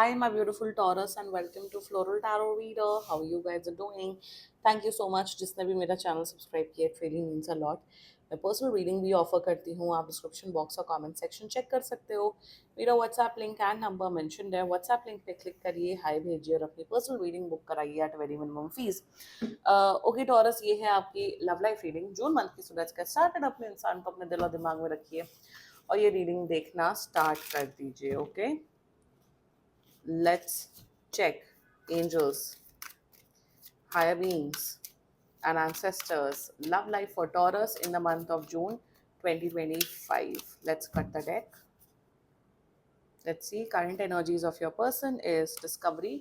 Hi, my beautiful Taurus, and welcome to Floral Tarot Reader. How you guys are doing? Thank you so much. जिसने भी मेरा channel subscribe किया, it really means a lot. मैं personal reading भी offer करती हूँ. आप description box और कमेंट सेक्शन चेक कर सकते हो. मेरा WhatsApp link and number mentioned है. व्हाट्सएप लिंक पे क्लिक करिए, हाय भेजिए और अपनी पर्सनल रीडिंग बुक कराइए at very minimum fees. Okay Taurus, ये है आपकी love life reading. June month की सूरज का स्टार्टेड. अपने इंसान को अपने दिल और दिमाग में रखिए और ये रीडिंग देखना स्टार्ट कर दीजिए. Okay, let's check angels, higher beings, and ancestors love life for Taurus in the month of June 2025. Let's cut the deck. Let's see. Current energies of your person is discovery.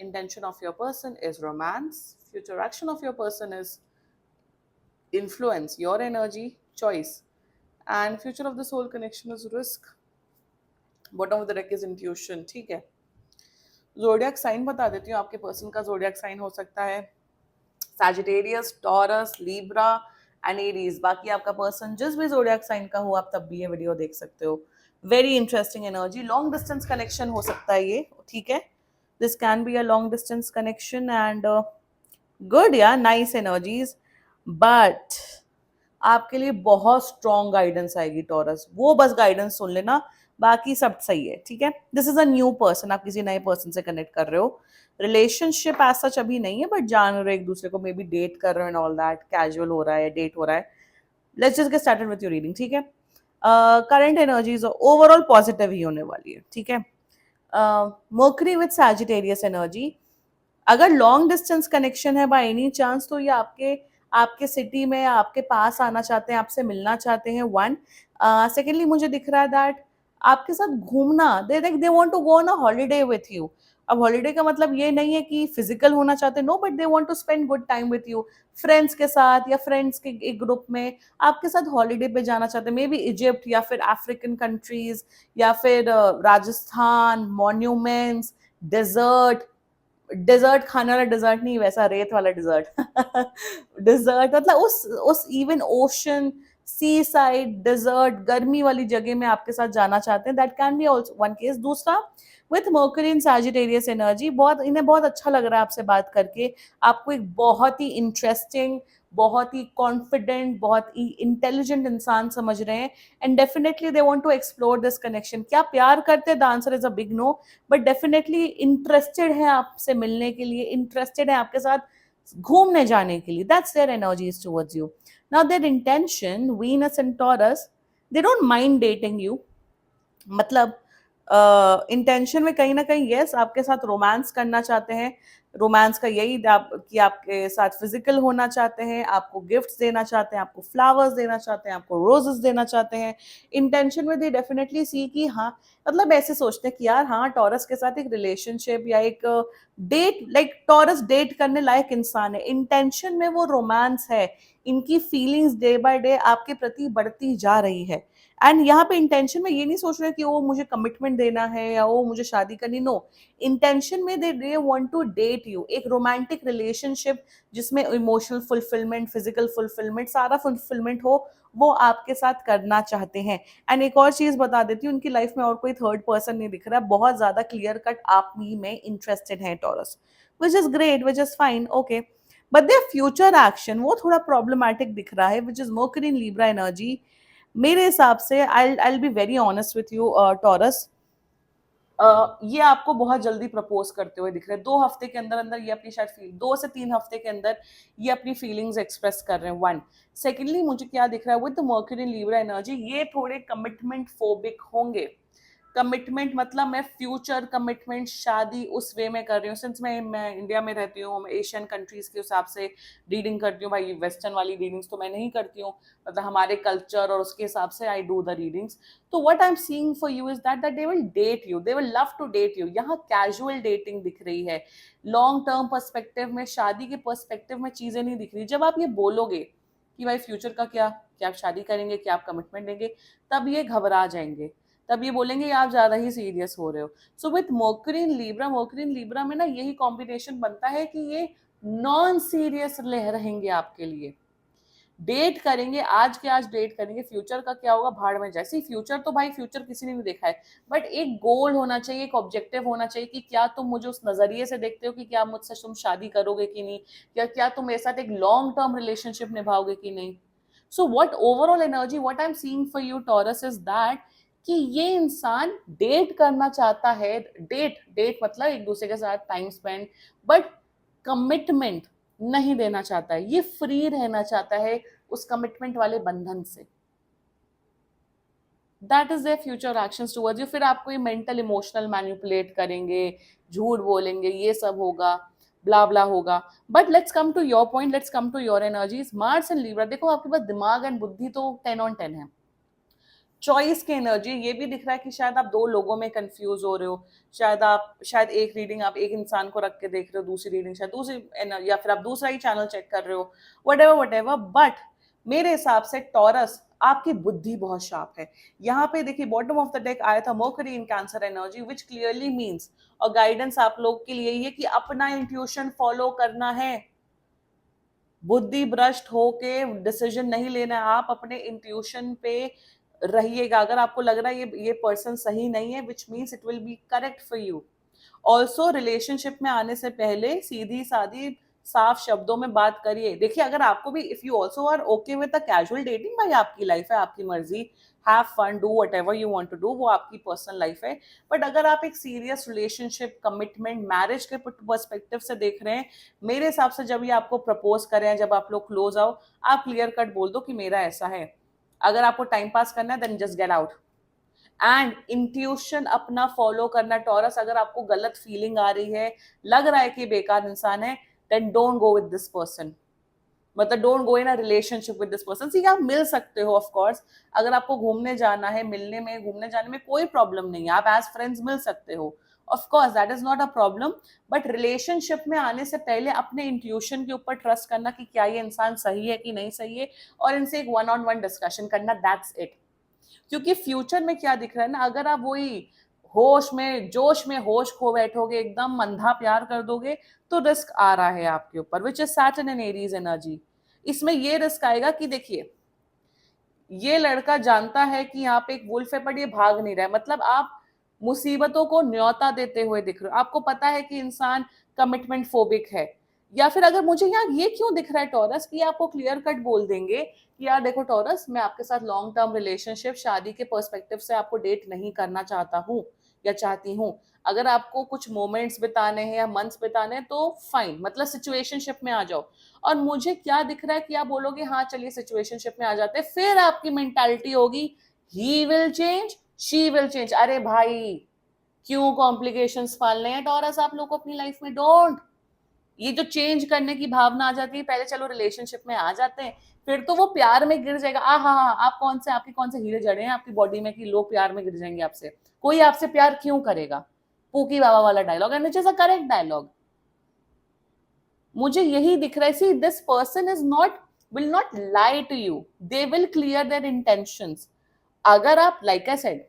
Intention of your person is romance. Future action of your person is influence, your energy, choice. And future of the soul connection is risk. Bottom of the deck is intuition. ठीक है. Zodiac sign बता देती हूँ. आपके person का zodiac sign हो सकता है Sagittarius, taurus, Libra and Aries. बाकी आपका पर्सन जिस भी जोडियक साइन का हो आप तब भी ये वीडियो देख सकते हो. Very interesting energy. Long distance connection हो सकता है ये. ठीक है, this can be a long distance connection and good या नाइस एनर्जीज. बट आपके लिए बहुत स्ट्रॉन्ग गाइडेंस आएगी टॉरस. वो बस गाइडेंस सुन लेना, बाकी सब सही है. ठीक है, this is a new person. आप किसी नए पर्सन से कनेक्ट कर रहे हो. रिलेशनशिप एज सच अभी नहीं है, बट जान रहे हो एक दूसरे को, मे बी डेट कर रहे हो एंड ऑल दैट. कैजुअल हो रहा है, डेट हो रहा है. Let's just get started with your reading. ठीक है, करंट एनर्जीज ओवरऑल पॉजिटिव ही होने वाली है. ठीक है, मर्करी विथ सैजिटेरियस एनर्जी. अगर लॉन्ग डिस्टेंस कनेक्शन है बाय एनी चांस, तो ये आपके आपके सिटी में आपके पास आना चाहते हैं, आपसे मिलना चाहते हैं. वन, सेकेंडली मुझे दिख रहा है दैट आपके साथ घूमना, they want to go on a holiday with you. अब हॉलीडे का मतलब ये नहीं है कि फिजिकल होना चाहते, no, but they want to spend good time with you. Friends के साथ या फ्रेंड्स के एक ग्रुप में आपके साथ हॉलीडे पे जाना चाहते हैं. मे बी इजिप्ट या फिर अफ्रीकन कंट्रीज या फिर राजस्थान, मॉन्यूमेंट्स, डेजर्ट. डेजर्ट खाने वाला डेजर्ट नहीं, वैसा रेत वाला डिजर्ट. डिजर्ट मतलब उस even ocean, sea side, desert, गर्मी वाली जगह में आपके साथ जाना चाहते हैं. That can be also one case. दूसरा, with Mercury in Sagittarius energy, बहुत इन्हें बहुत अच्छा लग रहा है आपसे बात करके. आपको एक बहुत ही इंटरेस्टिंग, बहुत ही कॉन्फिडेंट, बहुत ही इंटेलिजेंट इंसान समझ रहे हैं. And definitely they want to explore this connection. क्या प्यार करते हैं? The answer is a big no, but definitely interested है आपसे मिलने के लिए, इंटरेस्टेड है आपके साथ घूमने जाने के लिए. That's their energies towards you. Now there intention, Venus and taurus, they don't mind dating you. मतलब इंटेंशन में कहीं ना कहीं यस आपके साथ रोमांस करना चाहते हैं. रोमांस का यही कि आपके साथ फिजिकल होना चाहते हैं, आपको गिफ्ट्स देना चाहते हैं, आपको फ्लावर्स देना चाहते हैं, आपको रोजेस देना चाहते हैं. इंटेंशन में दे डेफिनेटली सी कि हाँ, मतलब ऐसे सोचते हैं कि यार हाँ, टॉरस के साथ एक रिलेशनशिप या एक डेट, लाइक टॉरस डेट करने लायक इंसान है. इंटेंशन में वो रोमांस है. इनकी फीलिंग्स डे बाय डे आपके प्रति बढ़ती जा रही है. एंड यहाँ पे इंटेंशन में ये नहीं सोच रहे कि वो मुझे कमिटमेंट देना है या वो मुझे शादी करनी. नो, इंटेंशन में they want to date you. एक रोमांटिक रिलेशनशिप जिसमें इमोशनल फुलफिलमेंट, फिजिकल फुलफिलमेंट, सारा फुलफिलमेंट हो, वो आपके साथ करना चाहते हैं. एंड एक और चीज बता देती हूँ, उनकी लाइफ में और कोई थर्ड पर्सन नहीं दिख रहा. बहुत ज्यादा क्लियर कट आप ही में इंटरेस्टेड है Taurus, which is great, which is fine. Okay, but there future action वो थोड़ा प्रॉब्लमैटिक दिख रहा है, which is Mercury in Libra energy. मेरे हिसाब से I be very honest with you Taurus, ये आपको बहुत जल्दी प्रपोज करते हुए दिख रहे हैं. 2 हफ्ते के अंदर अंदर ये अपनी शायद 2 से 3 हफ्ते के अंदर ये अपनी फीलिंग्स एक्सप्रेस कर रहे हैं. वन, सेकेंडली मुझे क्या दिख रहा है with the mercury in Libra energy, ये थोड़े कमिटमेंट फोबिक होंगे. कमिटमेंट मतलब मैं फ्यूचर कमिटमेंट, शादी उस वे में कर रही हूँ. सिंस मैं इंडिया में रहती हूँ, मैं एशियन कंट्रीज के हिसाब से रीडिंग करती हूँ. भाई वेस्टर्न वाली रीडिंग्स तो मैं नहीं करती हूँ, मतलब हमारे कल्चर और उसके हिसाब से आई डू द रीडिंग्स. तो what I am seeing for you is that they will date you, they will love to date you. यहाँ कैजुअल डेटिंग दिख रही है. लॉन्ग टर्म पर्सपेक्टिव में, शादी के पर्सपेक्टिव में चीजें नहीं दिख रही. जब आप ये बोलोगे कि भाई फ्यूचर का क्या, क्या आप शादी करेंगे, क्या आप कमिटमेंट देंगे, तब ये घबरा जाएंगे. तब ये बोलेंगे आप ज्यादा ही सीरियस हो रहे हो. So with mercury in Libra, mercury in Libra में ना यही कॉम्बिनेशन बनता है कि ये नॉन सीरियस रहेंगे आपके लिए. डेट करेंगे, आज के आज डेट करेंगे, फ्यूचर का क्या होगा भाड़ में जाए। फ्यूचर तो भाई फ्यूचर किसी ने नहीं देखा है, बट एक गोल होना चाहिए, एक ऑब्जेक्टिव होना चाहिए कि क्या तुम मुझे उस नजरिए से देखते हो कि क्या मुझसे तुम शादी करोगे कि नहीं, या क्या तुम मेरे साथ एक लॉन्ग टर्म रिलेशनशिप निभाओगे कि नहीं। So what overall energy what I am seeing for you taurus is that कि ये इंसान डेट करना चाहता है, डेट डेट मतलब एक दूसरे के साथ टाइम स्पेंड, बट कमिटमेंट नहीं देना चाहता है, ये फ्री रहना चाहता है उस कमिटमेंट वाले बंधन से। That is their future actions towards you. फिर आपको ये मेंटल इमोशनल मैनिपुलेट करेंगे, झूठ बोलेंगे, ये सब होगा, ब्ला ब्ला होगा। But let's come to your point, let's come to your energies. Mars and Libra, देखो आपके पास दिमाग एंड बुद्धि तो 10 on 10 है। चॉइस की एनर्जी, ये भी दिख रहा है कि शायद आप दो लोगों में कंफ्यूज हो रहे हो, शायद एक रीडिंग आप एक इंसान को रख के देख रहे हो, दूसरी रीडिंग शायद दूसरी, या फिर आप दूसरा ही चैनल चेक कर रहे हो, वट एवर। बट मेरे हिसाब से टॉरस आपकी बुद्धि बहुत शार्प है। यहाँ पे देखिए बॉटम ऑफ द डेक आया था मर्करी इन कैंसर एनर्जी, विच क्लियरली मीन्स, और गाइडेंस आप लोग के लिए ये कि अपना इंट्यूशन फॉलो करना है, बुद्धि भ्रष्ट होके डिसीजन नहीं लेना है, आप अपने इंट्यूशन पे रहिएगा। अगर आपको लग रहा है ये पर्सन सही नहीं है, which means it will be correct for you. Also relationship में आने से पहले सीधी सादी साफ शब्दों में बात करिए। देखिए अगर आपको भी, if you also are okay with casual dating, भाई आपकी लाइफ है, आपकी मर्जी, have fun, do whatever you want to do, वो आपकी पर्सनल लाइफ है। बट अगर आप एक सीरियस रिलेशनशिप, कमिटमेंट, मैरिज के पर्सपेक्टिव से देख रहे हैं, मेरे हिसाब से जब ये आपको प्रपोज करें, जब आप लोग क्लोज आओ, आप क्लियर कट बोल दो कि मेरा ऐसा है। अगर आपको टाइम पास करना है then just get out. And intuition अपना फॉलो करना टॉरस। अगर आपको गलत फीलिंग आ रही है, लग रहा है कि बेकार इंसान है, then don't go with this person, मतलब don't go in a relationship with this person. See आप मिल सकते हो ऑफ कोर्स, अगर आपको घूमने जाना है, मिलने में घूमने जाने में कोई प्रॉब्लम नहीं है, आप एज फ्रेंड्स मिल सकते हो, of course that is not a problem. But relationship में आने से पहले अपने इंट्यूशन के ऊपर ट्रस्ट करना कि क्या ये इंसान सही है कि नहीं सही है, और इनसे एक वन ऑन वन डिस्कशन करना, दैट्स इट। क्योंकि फ्यूचर में क्या दिख रहा है ना, अगर आप वही होश में जोश में होश खो बैठोगे, एकदम अंधा प्यार कर दोगे, तो रिस्क आ रहा है आपके ऊपर, which is Saturn and Aries energy. इसमें ये रिस्क आएगा कि देखिए ये लड़का जानता है कि यहाँ पे एक वुल्फ है, बट ये भाग नहीं रहा है, मतलब आप मुसीबतों को न्योता देते हुए दिख रहे हो। आपको पता है कि इंसान कमिटमेंट फोबिक है, या फिर अगर मुझे यहाँ ये क्यों दिख रहा है टॉरस कि आपको क्लियर कट बोल देंगे कि यार देखो टॉरस, मैं आपके साथ लॉन्ग टर्म रिलेशनशिप, शादी के पर्सपेक्टिव से आपको डेट नहीं करना चाहता हूँ या चाहती हूँ। अगर आपको कुछ मोमेंट्स बिताने हैं या मंथ्स बिताने हैं तो फाइन, मतलब सिचुएशनशिप में आ जाओ। और मुझे क्या दिख रहा है कि आप बोलोगे हाँ चलिए सिचुएशनशिप में आ जाते हैं, फिर आपकी मेंटालिटी होगी he will change, she will change. अरे भाई क्यों कॉम्प्लिकेशंस पालने हैं टॉरस आप लोग को अपनी लाइफ में, डोंट। ये जो चेंज करने की भावना आ जाती है, पहले चलो रिलेशनशिप में आ जाते हैं, फिर तो वो प्यार में गिर जाएगा। हाँ, आप आपके कौन से हीरे जड़े हैं आपकी बॉडी में कि लोग प्यार में गिर जाएंगे आपसे। कोई आपसे प्यार क्यों करेगा, पूकी बाबा वाला dialogue, and which is a correct dialogue. मुझे यही दिख रहा है, see this person is not, will not lie to you, they will clear their intentions. अगर आप लाइक आई सेड,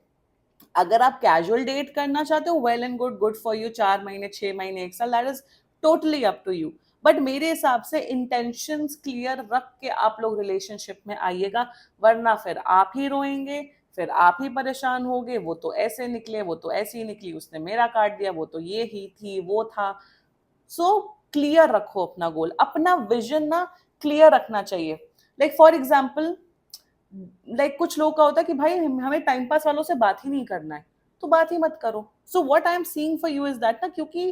अगर आप कैजुअल डेट करना चाहते हो, well and good, good for you, 4 महीने 6 महीने 1 साल, that is totally up to you. But मेरे हिसाब से इंटेंशंस क्लियर रख के आप लोग रिलेशनशिप में आइएगा, वरना फिर आप ही रोएंगे, फिर आप ही परेशान होगे, वो तो ऐसे निकले, वो तो ऐसी ही निकली, उसने मेरा काट दिया, वो तो ये ही थी वो था। सो क्लियर रखो अपना गोल, अपना विजन ना क्लियर रखना चाहिए। लाइक फॉर एग्जाम्पल, लाइक कुछ लोग का होता है कि भाई हमें टाइम पास वालों से बात ही नहीं करना है, तो बात ही मत करो। So what I am seeing for you is that ना, क्योंकि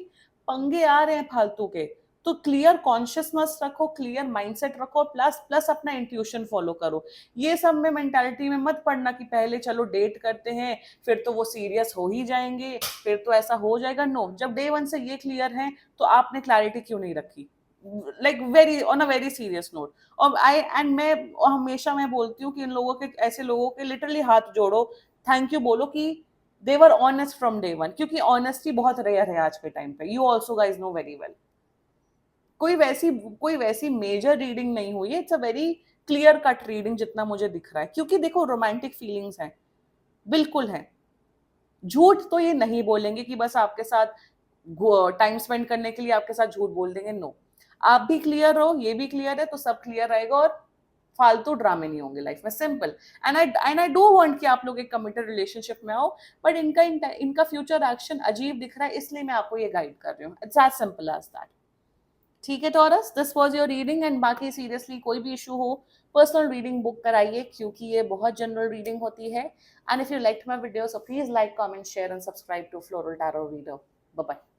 पंगे आ रहे हैं फालतू के, तो क्लियर कॉन्शियसनेस रखो, क्लियर माइंडसेट रखो, प्लस प्लस अपना इंट्यूशन फॉलो करो। ये सब में मेंटालिटी में मत पड़ना कि पहले चलो डेट करते हैं, फिर तो वो सीरियस हो ही जाएंगे, फिर तो ऐसा हो जाएगा। नो, जब डे वन से ये क्लियर है तो आपने क्लैरिटी क्यों नहीं रखी, like very on a very serious note. और मैं हमेशा मैं बोलती हूँ कि इन लोगों के, ऐसे लोगों के लिटरली हाथ जोड़ो, थैंक यू बोलो कि दे वर ऑनेस्ट फ्रॉम डे वन, क्योंकि ऑनेस्टी बहुत रेयर है आज के टाइम पे, you also guys know very well. कोई वैसी मेजर रीडिंग नहीं हुई है, it's a very clear cut reading जितना मुझे दिख रहा है, क्योंकि देखो रोमांटिक फीलिंग्स हैं, बिल्कुल है। झूठ तो ये नहीं बोलेंगे कि बस आपके साथ टाइम स्पेंड करने के लिए आपके साथ झूठ बोल देंगे, नो। आप भी क्लियर हो, ये भी क्लियर है, तो सब क्लियर रहेगा और फालतू ड्रामे नहीं होंगे लाइफ में, simple. And I do want कि आप लोग एक कमिटेड रिलेशनशिप में आओ, बट इनका फ्यूचर एक्शन अजीब दिख रहा है, इसलिए मैं आपको ये गाइड कर रही हूँ। It's as simple as that. ठीक है Taurus, this was your reading. And बाकी सीरियसली कोई भी इशू हो, पर्सनल रीडिंग बुक कराइए, क्योंकि ये बहुत जनरल रीडिंग होती है। And if you like my video, so please like, comment, share and subscribe to floral tarot reader. Bye bye.